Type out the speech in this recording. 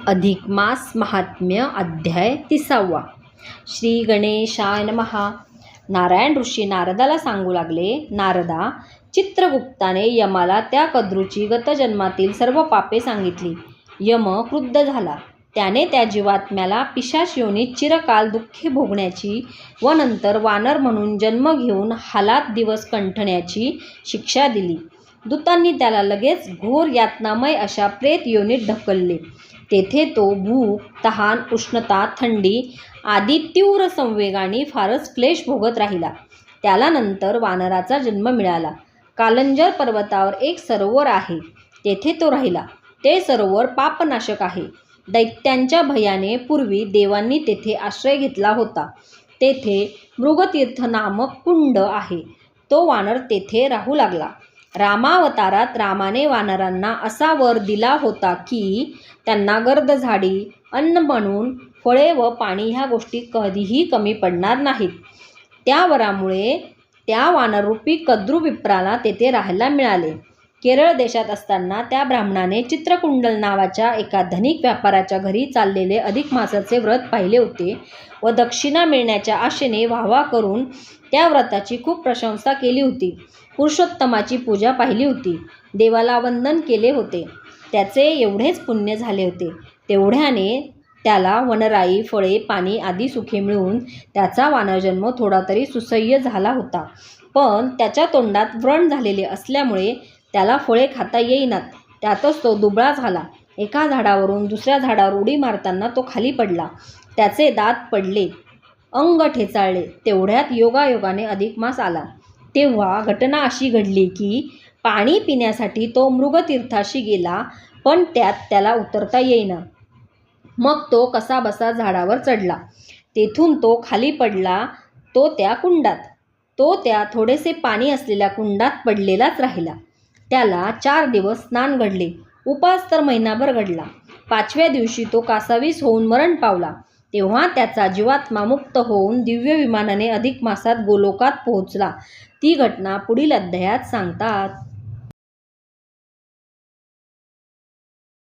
अधिक मास महात्म्य अध्याय 30. श्री गणेशाय नमः. नारायण ऋषी नारदाला सांगू लागले, नारदा, चित्रगुप्ताने यमाला त्या कद्रूची गतजन्मातील सर्व पापे सांगितली. यम क्रुद्ध झाला. त्याने त्या जीवात्म्याला पिशाच योनीत चिरकाल दुःखे भोगण्याची व नंतर वानर म्हणून जन्म घेऊन हालात दिवस कंठण्याची शिक्षा दिली. दूतांनी त्याला लगेच घोर यातनामय अशा प्रेत योनीत ढकलले. तेथे तो भूक, तहान, उष्णता, थंडी आदी तीव्र संवेगाने फारच क्लेश भोगत राहिला. त्याला नंतर वानराचा जन्म मिळाला. कालंजर पर्वतावर एक सरोवर आहे, तेथे तो राहिला. ते सरोवर पापनाशक आहे. दैत्यांच्या भयाने पूर्वी देवांनी तेथे आश्रय घेतला होता. तेथे मृगतीर्थ नामक कुंड आहे. तो वानर तेथे राहू लागला. रामावतारात रामाने वानरांना असा वर दिला होता की त्यांना गर्द झाडी, अन्न म्हणून फळे व पाणी ह्या गोष्टी कधीही कमी पडणार नाहीत. त्या वरामुळे त्या वानररूपी कद्रू विप्राला तेथे राहायला मिळाले. केरळ देशात असताना त्या ब्राह्मणाने चित्रकुंडल नावाच्या एका धनिक व्यापाराच्या घरी चाललेले अधिक मासाचे व्रत पाहिले होते व दक्षिणा मिळण्याच्या आशेने वाहवा करून त्या व्रताची खूप प्रशंसा केली होती. पुरुषोत्तमाची पूजा पाहिली होती. देवाला वंदन केले होते. त्याचे एवढेच पुण्य झाले होते. तेवढ्याने त्याला वनराई, फळे, पाणी आदी सुखे मिळून त्याचा वानरजन्म थोडा तरी सुसह्य झाला होता. पण त्याच्या तोंडात व्रण झालेले असल्यामुळे त्याला फळे खाता येईनात. त्यातच तो दुबळा झाला. एका झाडावरून दुसऱ्या झाडावर उडी मारताना तो खाली पडला. त्याचे दात पडले, अंग ठेचाळले. तेवढ्यात योगायोगाने अधिक मास आला. तेव्हा घटना अशी घडली की पाणी पिण्यासाठी तो मृगतीर्थाशी गेला, पण त्यात त्याला उतरता येईना. मग तो कसाबसा झाडावर चढला. तेथून तो खाली पडला. तो त्या थोडेसे पाणी असलेल्या कुंडात पडलेलाच राहिला. त्याला 4 दिवस स्नान घडले. उपास तर महिनाभर घडला. 5व्या दिवशी तो कासावीस होऊन मरण पावला. तेव्हा त्याचा जीवात्मा मुक्त होऊन दिव्य विमानाने अधिक मासात गोलोकात पोहोचला. ती घटना पुढील अध्यायात सांगतात.